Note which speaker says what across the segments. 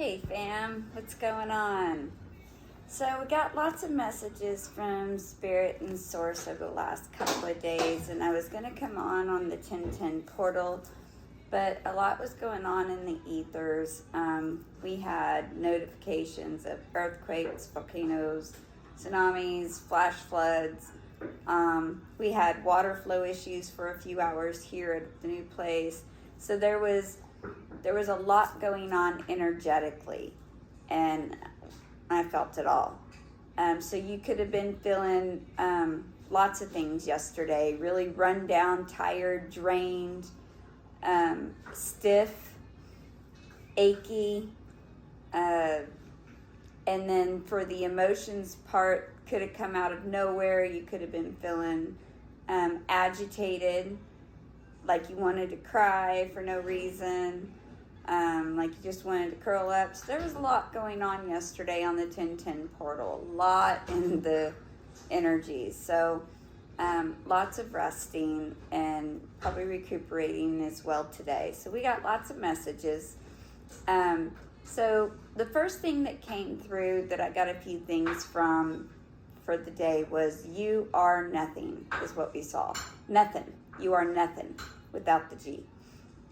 Speaker 1: Hey fam, what's going on? So we got lots of messages from Spirit and Source over the last couple of days, and I was going to come on the 1010 portal, but a lot was going on in the ethers. We had notifications of earthquakes, volcanoes, tsunamis, flash floods. We had water flow issues for a few hours here at the new place. So there was a lot going on energetically, and I felt it all. So you could have been feeling lots of things yesterday, really run down, tired, drained, stiff, achy, and then for the emotions part, could have come out of nowhere. You could have been feeling agitated, like you wanted to cry for no reason, like you just wanted to curl up. So there was a lot going on yesterday on the 1010 portal, a lot in the energies. So lots of resting and probably recuperating as well today. So we got lots of messages. So the first thing that came through that I got a few things from for the day was you are nothing, is what we saw. Nothing. You are nothing without the G.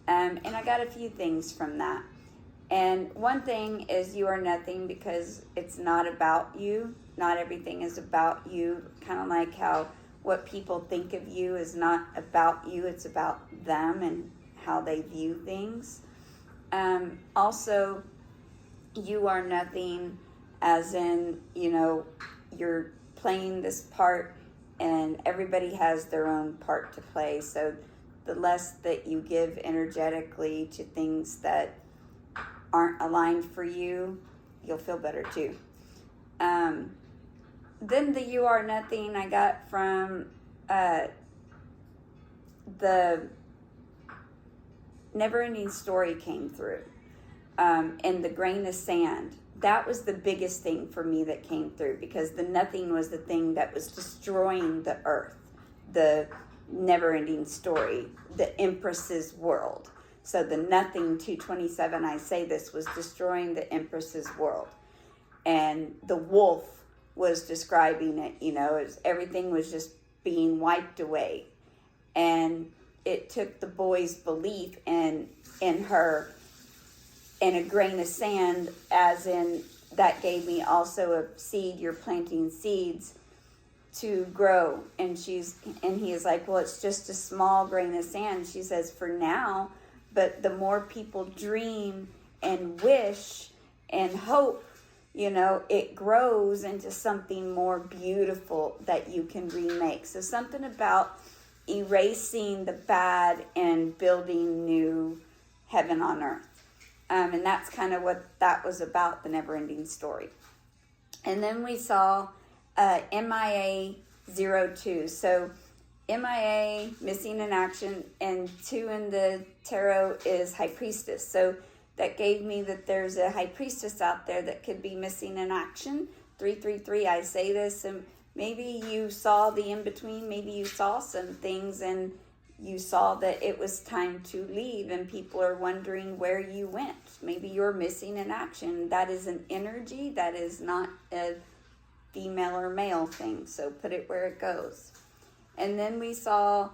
Speaker 1: And I got a few things from that. And one thing is you are nothing because it's not about you. Not everything is about you. Kind of like how what people think of you is not about you. It's about them and how they view things. Also, you are nothing as in, you're playing this part and everybody has their own part to play. So the less that you give energetically to things that aren't aligned for you, you'll feel better too. Then the you are nothing I got from the never ending story came through. And the grain of sand. That was the biggest thing for me that came through, because the nothing was the thing that was destroying the earth, the never-ending story, the Empress's world. So the nothing 227, I say this, was destroying the Empress's world. And the wolf was describing it, everything was just being wiped away. And it took the boy's belief in her and a grain of sand, as in that gave me also a seed. You're planting seeds to grow. And he is like, well, it's just a small grain of sand. She says, for now, but the more people dream and wish and hope, it grows into something more beautiful that you can remake. So something about erasing the bad and building new heaven on earth. And that's kind of what that was about, the never-ending story. And then we saw MIA 02. So MIA, missing in action, and 2 in the tarot is High Priestess. So that gave me that there's a High Priestess out there that could be missing in action. 333, I say this, and maybe you saw the in-between. Maybe you saw some things and you saw that it was time to leave and people are wondering where you went. Maybe you're missing in action. That is an energy. That is not a female or male thing. So put it where it goes. And then we saw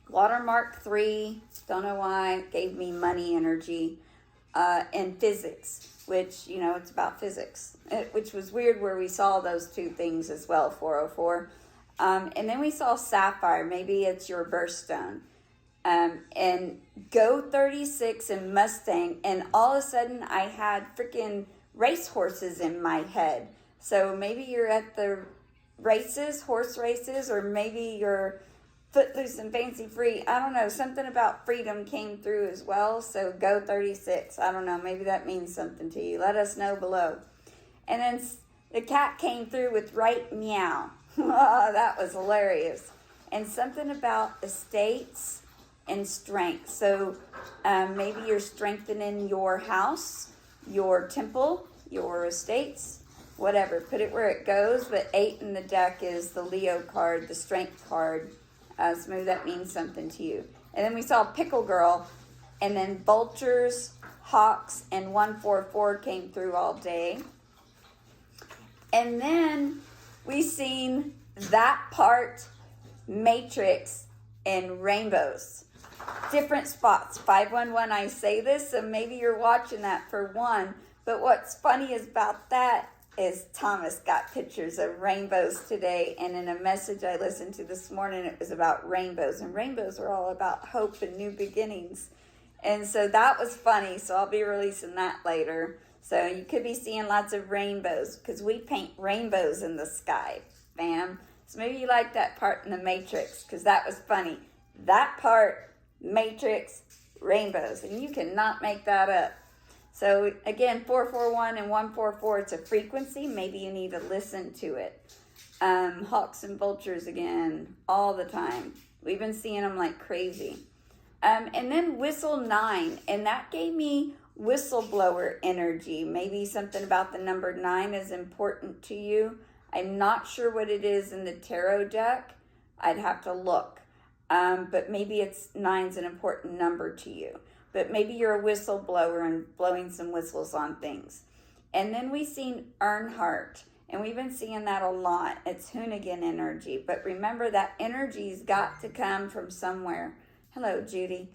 Speaker 1: Watermark 3. Don't know why. It gave me money energy. And physics, which, it's about physics. Which was weird where we saw those two things as well, 404. And then we saw Sapphire. Maybe it's your birthstone. And Go 36 and Mustang. And all of a sudden I had freaking racehorses in my head. So maybe you're at the races, horse races, or maybe you're footloose and fancy free. I don't know. Something about freedom came through as well. So Go 36. I don't know. Maybe that means something to you. Let us know below. And then the cat came through with right meow. Oh, that was hilarious. And something about estates and strength. So maybe you're strengthening your house, your temple, your estates, whatever. Put it where it goes. But 8 in the deck is the Leo card, the strength card. So maybe that means something to you. And then we saw Pickle Girl. And then vultures, Hawks and 144 came through all day. And then we seen that part, matrix, and rainbows. Different spots. 511, I say this, so maybe you're watching that for one. But what's funny is about that is Thomas got pictures of rainbows today. And in a message I listened to this morning, it was about rainbows. And rainbows are all about hope and new beginnings. And so that was funny. So I'll be releasing that later. So you could be seeing lots of rainbows because we paint rainbows in the sky, fam. So maybe you like that part in the matrix because that was funny. That part, matrix, rainbows. And you cannot make that up. So again, 441 and 144, it's a frequency. Maybe you need to listen to it. Hawks and vultures again, all the time. We've been seeing them like crazy. And then whistle 9, and that gave me whistleblower energy. Maybe something about the number 9 is important to you. I'm not sure what it is in the tarot deck. I'd have to look. But maybe it's 9's an important number to you. But maybe you're a whistleblower and blowing some whistles on things. And then we've seen Earnhardt, and we've been seeing that a lot. It's Hoonigan energy. But remember, that energy's got to come from somewhere. Hello, Judy.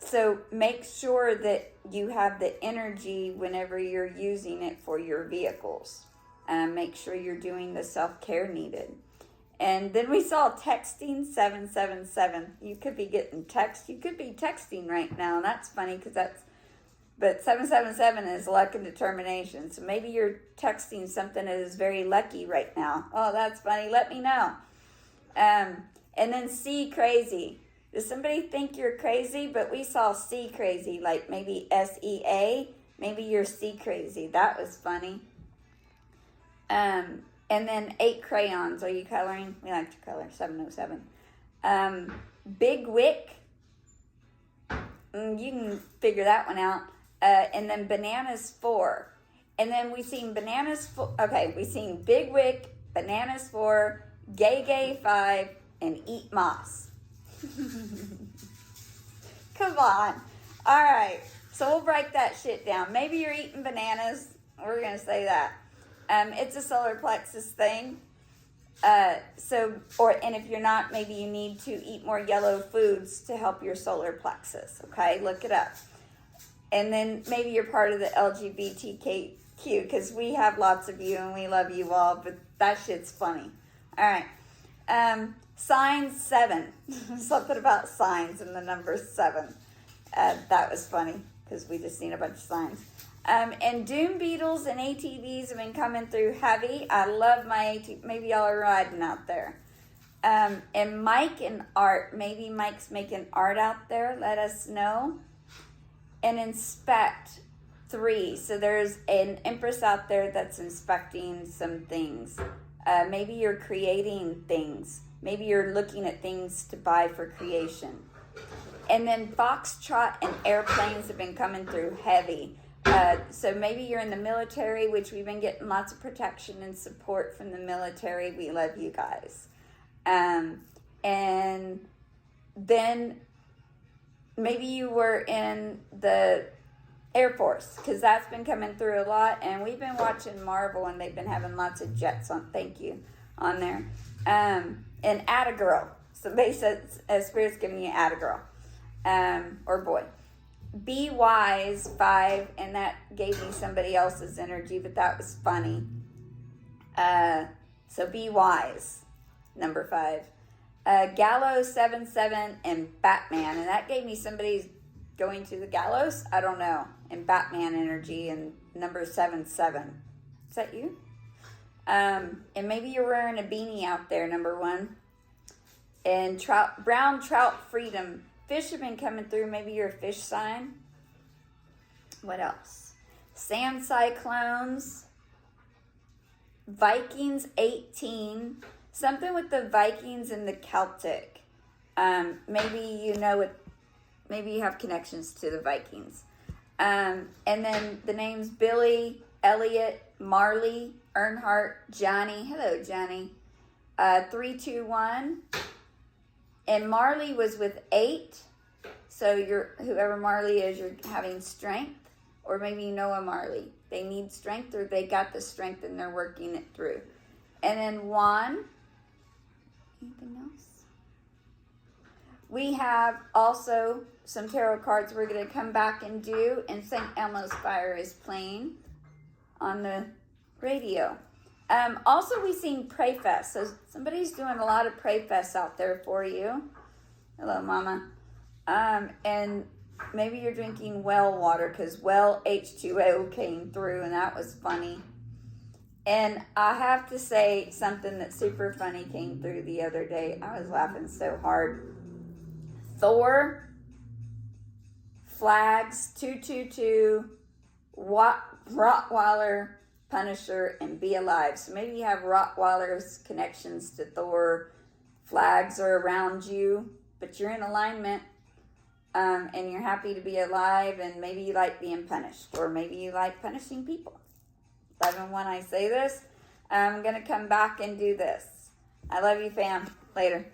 Speaker 1: So make sure that you have the energy whenever you're using it for your vehicles. Make sure you're doing the self-care needed. And then we saw texting 777. You could be getting text. You could be texting right now. That's funny because but 777 is luck and determination. So maybe you're texting something that is very lucky right now. Oh, that's funny. Let me know. And then C crazy. Does somebody think you're crazy? But we saw C crazy, like maybe SEA. Maybe you're C crazy. That was funny. And then 8 crayons. Are you coloring? We like to color. 707. Big Wick. You can figure that one out. And then bananas 4. And then we seen bananas 4. Okay, we seen Big Wick, bananas 4, gay 5, and eat moss. Come on. All right. So we'll break that shit down. Maybe you're eating bananas. We're going to say that. It's a solar plexus thing. And if you're not, maybe you need to eat more yellow foods to help your solar plexus. Okay, look it up. And then maybe you're part of the LGBTQ because we have lots of you and we love you all, but that shit's funny. All right. Signs 7. Something about signs and the number 7. That was funny because we just seen a bunch of signs. And Doom Beetles and ATVs have been coming through heavy. I love my ATV. Maybe y'all are riding out there. And Mike and Art. Maybe Mike's making art out there. Let us know. And Inspect 3. So there's an Empress out there that's inspecting some things. Maybe you're creating things. Maybe you're looking at things to buy for creation. And then Foxtrot and airplanes have been coming through heavy. So maybe you're in the military, which we've been getting lots of protection and support from the military. We love you guys. And then maybe you were in the Air Force, because that's been coming through a lot. And we've been watching Marvel, and they've been having lots of jets on, thank you, on there. And add a girl. Somebody says, Spirit's giving you add a girl. Or boy. Be Wise 5, and that gave me somebody else's energy, but that was funny. So Be Wise, number 5. Gallows 77 and Batman, and that gave me somebody's going to the gallows. I don't know. And Batman energy and number 77. Is that you? And maybe you're wearing a beanie out there, number 1. And brown trout freedom. Fish have been coming through. Maybe you're a fish sign. What else? Sand cyclones. Vikings 18. Something with the Vikings and the Celtic. Maybe you know it. Maybe you have connections to the Vikings. And then the names Billy, Elliot, Marley, Earnhardt, Johnny. Hello, Johnny. 321. And Marley was with 8. So whoever Marley is, you're having strength, or maybe you know a Marley. They need strength, or they got the strength and they're working it through. And then Juan, anything else? We have also some tarot cards we're going to come back and do, and St. Elmo's Fire is playing on the radio. Also, we sing Pray Fest. So somebody's doing a lot of Pray Fest out there for you. Hello, Mama. And maybe you're drinking well water, because well H2O came through, and that was funny. And I have to say something that's super funny came through the other day. I was laughing so hard. Thor, Flags, 222, Rottweiler, Punisher, and Be Alive. So maybe you have Rottweiler's connections to Thor. Flags are around you, but you're in alignment, and you're happy to be alive, and maybe you like being punished, or maybe you like punishing people. Love them when I say this. I'm going to come back and do this. I love you, fam. Later.